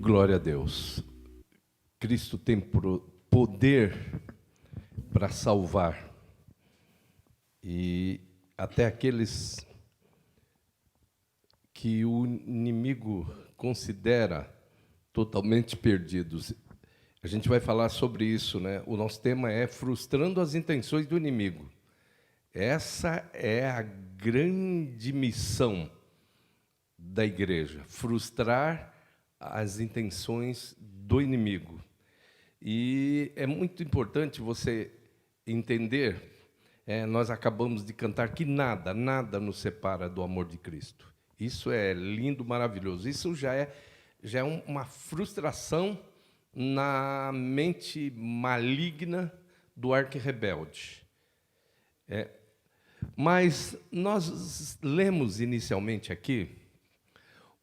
Glória a Deus. Cristo tem poder para salvar. E até aqueles que o inimigo considera totalmente perdidos. A gente vai falar sobre isso, né? O nosso tema é frustrando as intenções do inimigo. Essa é a grande missão da igreja, frustrar as intenções do inimigo. E é muito importante você entender, nós acabamos de cantar que nada nos separa do amor de Cristo. Isso é lindo, maravilhoso. Isso já é uma frustração na mente maligna do arquirrebelde. Mas nós lemos inicialmente aqui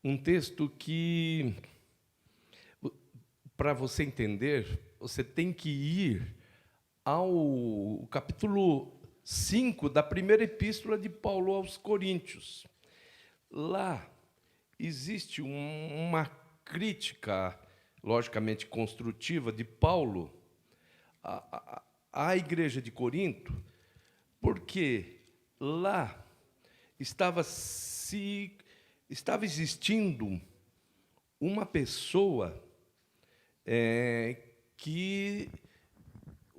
um texto que, para você entender, você tem que ir ao capítulo 5 da primeira epístola de Paulo aos Coríntios. Lá existe uma crítica, logicamente construtiva, de Paulo à igreja de Corinto, porque lá estava existindo uma pessoa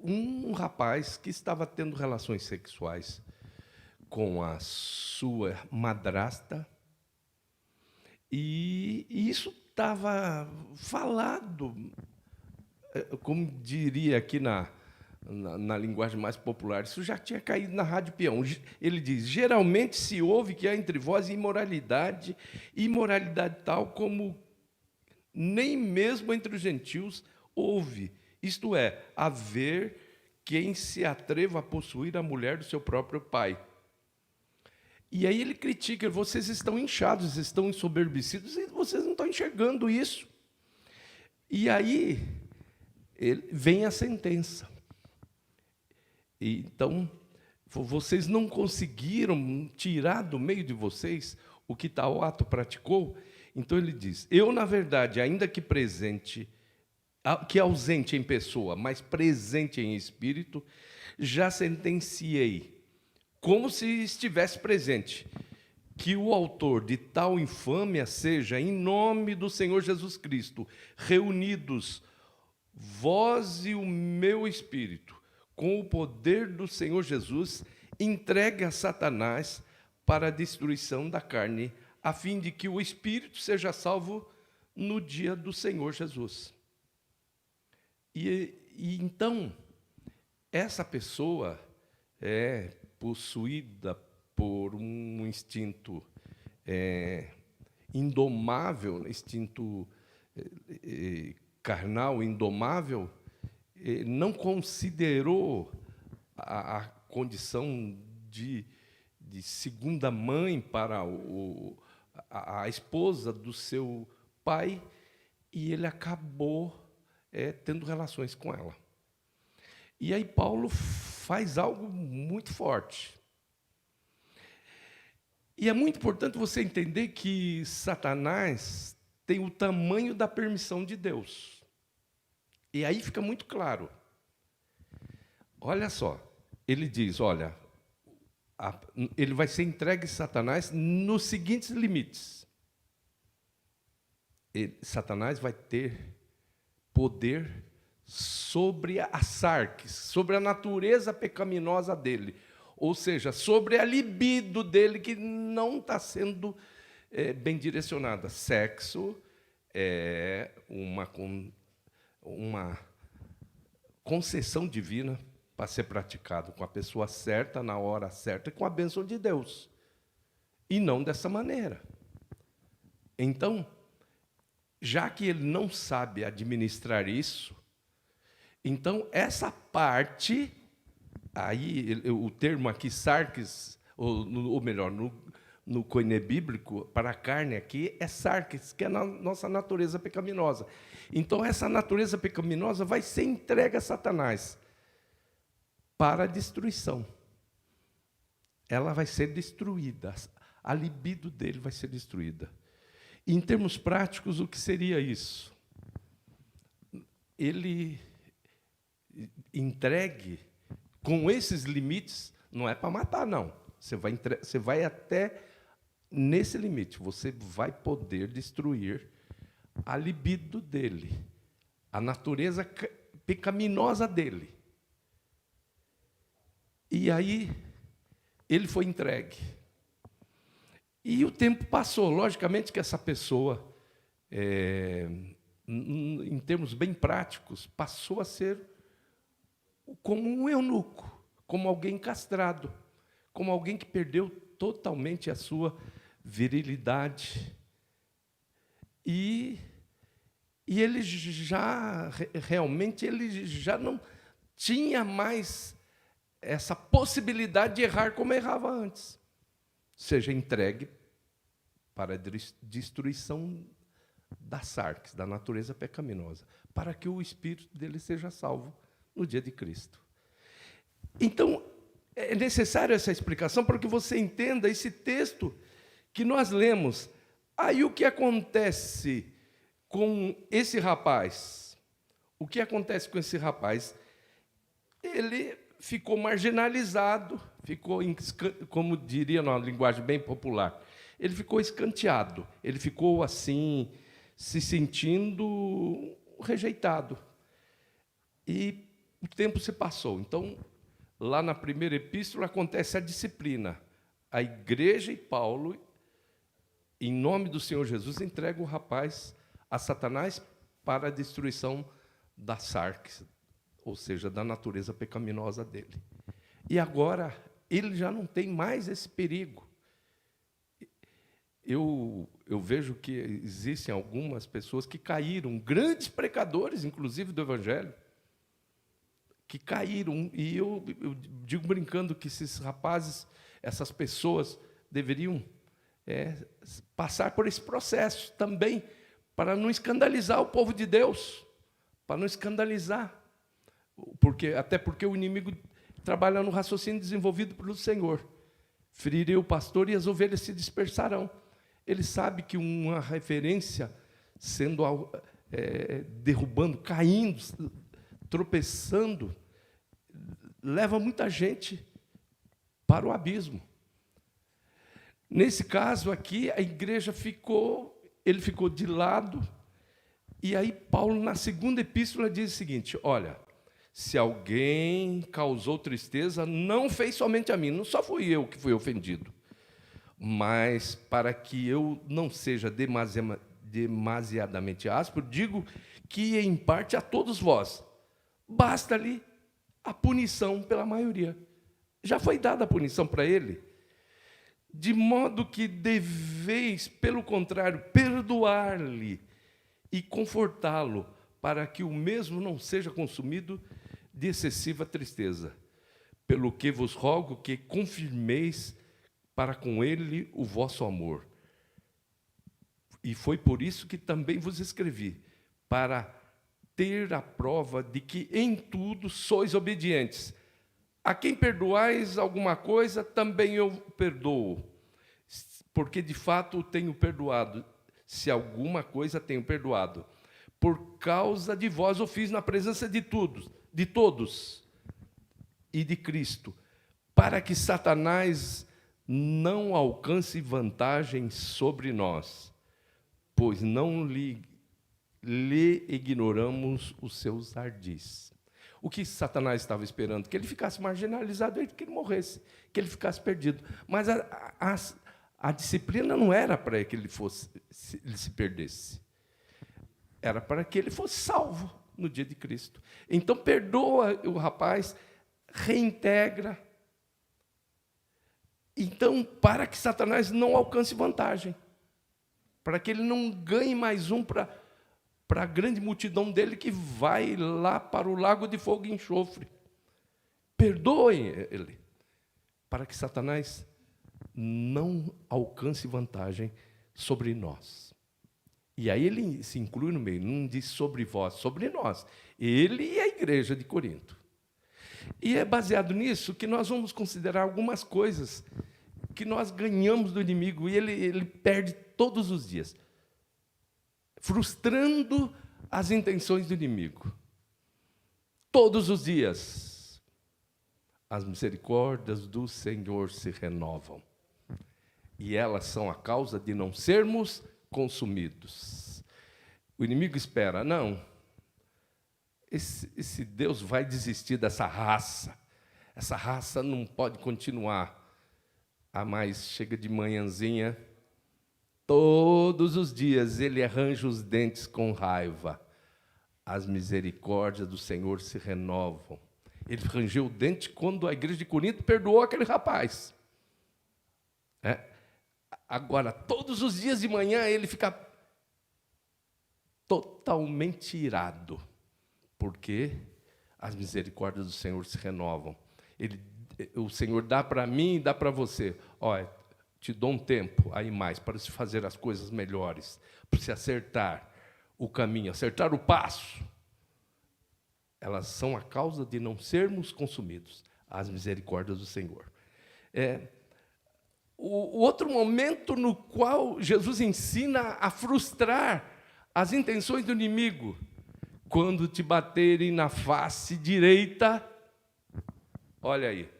um rapaz que estava tendo relações sexuais com a sua madrasta, e isso estava falado, como diria aqui na linguagem mais popular, isso já tinha caído na rádio peão. Ele diz: geralmente se ouve que há entre vós imoralidade tal como nem mesmo entre os gentios houve, isto é, haver quem se atreva a possuir a mulher do seu próprio pai. E aí ele critica: vocês estão inchados, estão ensoberbecidos, e vocês não estão enxergando isso. E aí vem a sentença. Então, vocês não conseguiram tirar do meio de vocês o que tal ato praticou. Então ele diz: eu, na verdade, ainda que ausente em pessoa, mas presente em espírito, já sentenciei, como se estivesse presente, que o autor de tal infâmia seja, em nome do Senhor Jesus Cristo, reunidos vós e o meu espírito, com o poder do Senhor Jesus, entregue a Satanás para a destruição da carne, a fim de que o espírito seja salvo no dia do Senhor Jesus. E então, essa pessoa é possuída por um instinto indomável, instinto carnal, indomável, não considerou a condição de segunda mãe para a esposa do seu pai, e ele acabou tendo relações com ela. E aí Paulo faz algo muito forte. E é muito importante você entender que Satanás tem o tamanho da permissão de Deus. E aí fica muito claro. Olha só, ele diz, olha, ele vai ser entregue a Satanás nos seguintes limites. Satanás vai ter poder sobre a sarx, sobre a natureza pecaminosa dele, ou seja, sobre a libido dele, que não está sendo bem direcionada. Sexo é uma concessão divina para ser praticado com a pessoa certa, na hora certa, e com a bênção de Deus, e não dessa maneira. Então, já que ele não sabe administrar isso, então essa parte, aí o termo aqui, sarx, ou melhor, no koiné bíblico, para a carne aqui, é sarx, que é a nossa natureza pecaminosa. Então essa natureza pecaminosa vai ser entregue a Satanás para a destruição. Ela vai ser destruída, a libido dele vai ser destruída. Em termos práticos, o que seria isso? ele entregue com esses limites, não é para matar, não. Você vai até nesse limite, você vai poder destruir a libido dele, a natureza pecaminosa dele. E aí, ele foi entregue. E o tempo passou. Logicamente que essa pessoa, em termos bem práticos, passou a ser como um eunuco, como alguém castrado, como alguém que perdeu totalmente a sua virilidade. E ele já, realmente, ele já não tinha mais essa possibilidade de errar como errava antes. Seja entregue para a destruição da sarx, da natureza pecaminosa, para que o espírito dele seja salvo no dia de Cristo. Então, é necessário essa explicação para que você entenda esse texto que nós lemos. Aí o que acontece com esse rapaz? O que acontece com esse rapaz? Ele ficou marginalizado, ficou, como diria numa linguagem bem popular, ele ficou escanteado, ele ficou assim, se sentindo rejeitado. E o tempo se passou. Então, lá na primeira epístola acontece a disciplina. A igreja e Paulo, em nome do Senhor Jesus, entregam o rapaz a Satanás para a destruição da sarx, ou seja, da natureza pecaminosa dele. E agora, ele já não tem mais esse perigo. Eu vejo que existem algumas pessoas que caíram, grandes pecadores, inclusive do Evangelho, que caíram, e eu digo brincando que esses rapazes, essas pessoas, deveriam passar por esse processo também, para não escandalizar o povo de Deus, para não escandalizar. Até porque o inimigo trabalha no raciocínio desenvolvido pelo Senhor. Ferirei o pastor e as ovelhas se dispersarão. Ele sabe que uma referência sendo derrubando, caindo, tropeçando, leva muita gente para o abismo. Nesse caso aqui, a igreja ele ficou de lado, e aí Paulo, na segunda epístola, diz o seguinte: olha, se alguém causou tristeza, não fez somente a mim, não só fui eu que fui ofendido, mas para que eu não seja demasiadamente áspero, digo que em parte a todos vós, basta-lhe a punição pela maioria. Já foi dada a punição para ele, de modo que deveis, pelo contrário, perdoar-lhe e confortá-lo, para que o mesmo não seja consumido de excessiva tristeza. Pelo que vos rogo que confirmeis para com ele o vosso amor. E foi por isso que também vos escrevi, para ter a prova de que em tudo sois obedientes. A quem perdoais alguma coisa, também eu perdoo, porque de fato tenho perdoado, se alguma coisa tenho perdoado. Por causa de vós o fiz na presença de todos e de Cristo, para que Satanás não alcance vantagem sobre nós, pois não lhe ignoramos os seus ardis. O que Satanás estava esperando? Que ele ficasse marginalizado, que ele morresse, que ele ficasse perdido. Mas a disciplina não era para que ele se perdesse. Era para que ele fosse salvo no dia de Cristo. Então, perdoa o rapaz, reintegra. Então, para que Satanás não alcance vantagem, para que ele não ganhe mais um para a grande multidão dele que vai lá para o lago de fogo e enxofre. Perdoem ele, para que Satanás não alcance vantagem sobre nós. E aí ele se inclui no meio, não diz sobre vós, sobre nós. Ele e a igreja de Corinto. E é baseado nisso que nós vamos considerar algumas coisas que nós ganhamos do inimigo, e ele perde todos os dias, frustrando as intenções do inimigo. todos os dias. As misericórdias do Senhor se renovam. E elas são a causa de não sermos consumidos. O inimigo espera, não, esse Deus vai desistir dessa raça. Essa raça não pode continuar. Mas chega de manhãzinha, todos os dias ele arranja os dentes com raiva. As misericórdias do Senhor se renovam. Ele arranjou o dente quando a igreja de Corinto perdoou aquele rapaz. Agora, todos os dias de manhã, ele fica totalmente irado, porque as misericórdias do Senhor se renovam. O Senhor dá para mim e dá para você. Olha, te dou um tempo aí mais para se fazer as coisas melhores, para se acertar o caminho, acertar o passo. Elas são a causa de não sermos consumidos, as misericórdias do Senhor. O outro momento no qual Jesus ensina a frustrar as intenções do inimigo, quando te baterem na face direita, olha aí,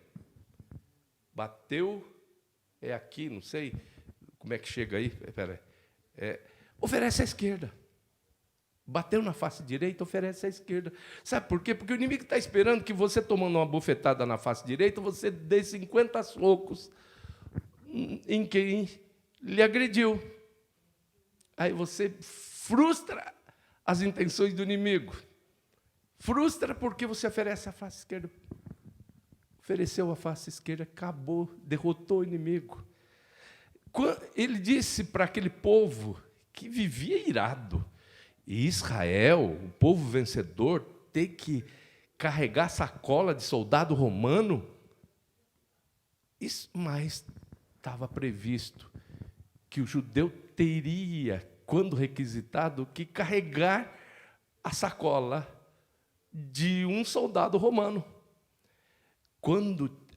bateu, é aqui, não sei como é que chega aí, espera aí, oferece à esquerda. Bateu na face direita, oferece à esquerda. Sabe por quê? Porque o inimigo está esperando que você, tomando uma bofetada na face direita, você dê 50 socos em quem lhe agrediu. Aí você frustra as intenções do inimigo. Frustra porque você oferece a face esquerda. Ofereceu a face esquerda, acabou, derrotou o inimigo. Ele disse para aquele povo que vivia irado, e Israel, o povo vencedor, ter que carregar sacola de soldado romano, mas estava previsto que o judeu teria, quando requisitado, que carregar a sacola de um soldado romano.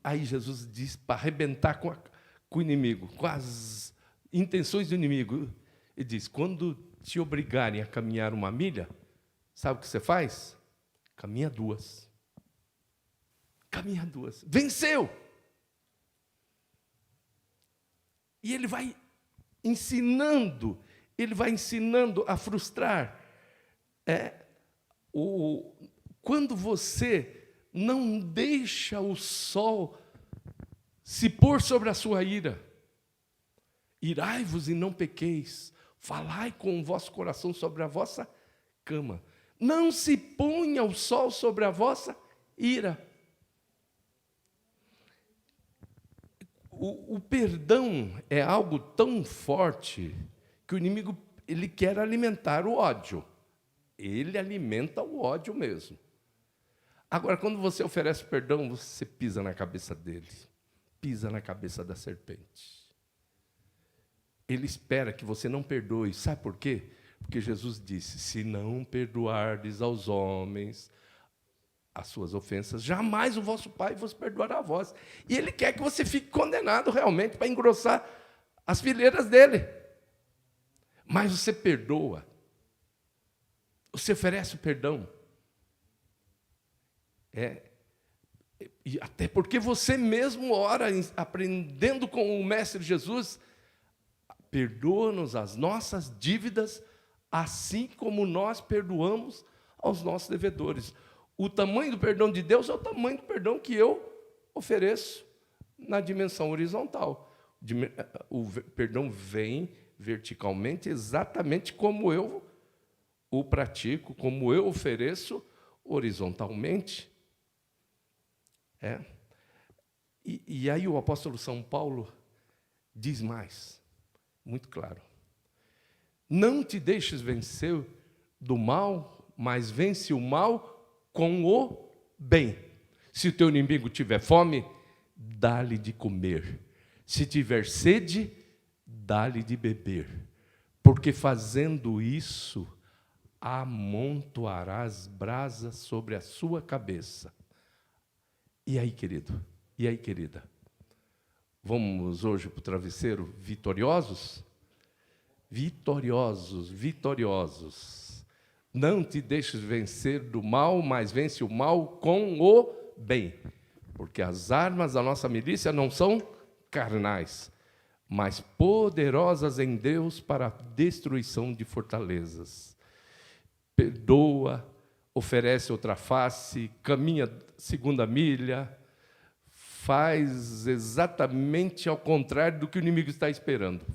Aí Jesus diz para arrebentar com o inimigo, com as intenções do inimigo, ele diz, quando te obrigarem a caminhar 1 milha, sabe o que você faz? Caminha 2. Caminha 2. Venceu! E ele vai ensinando a frustrar. Quando você não deixa o sol se pôr sobre a sua ira, irai-vos e não pequeis, falai com o vosso coração sobre a vossa cama. Não se ponha o sol sobre a vossa ira. O perdão é algo tão forte que o inimigo ele quer alimentar o ódio. Ele alimenta o ódio mesmo. Agora, quando você oferece perdão, você pisa na cabeça dele, pisa na cabeça da serpente. Ele espera que você não perdoe. Sabe por quê? Porque Jesus disse, se não perdoardes aos homens as suas ofensas, jamais o vosso Pai vos perdoará a vós. E Ele quer que você fique condenado realmente para engrossar as fileiras dele. Mas você perdoa. Você oferece o perdão. E até porque você mesmo ora, aprendendo com o Mestre Jesus, perdoa-nos as nossas dívidas, assim como nós perdoamos aos nossos devedores. O tamanho do perdão de Deus é o tamanho do perdão que eu ofereço na dimensão horizontal. O perdão vem verticalmente exatamente como eu o pratico, como eu ofereço horizontalmente. E aí o apóstolo São Paulo diz mais, muito claro. Não te deixes vencer do mal, mas vence o mal com o bem. Se o teu inimigo tiver fome, dá-lhe de comer. Se tiver sede, dá-lhe de beber. Porque fazendo isso, amontoarás brasas sobre a sua cabeça. E aí, querido? E aí, querida? Vamos hoje para o travesseiro vitoriosos? Vitoriosos, vitoriosos. Não te deixes vencer do mal, mas vence o mal com o bem. Porque as armas da nossa milícia não são carnais, mas poderosas em Deus para a destruição de fortalezas. Perdoa, oferece outra face, caminha segunda milha, faz exatamente ao contrário do que o inimigo está esperando.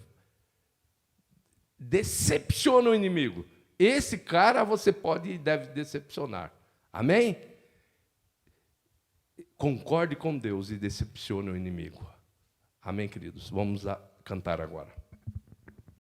Decepciona o inimigo. Esse cara você pode e deve decepcionar. Amém? Concorde com Deus e decepcione o inimigo. Amém, queridos? Vamos cantar agora.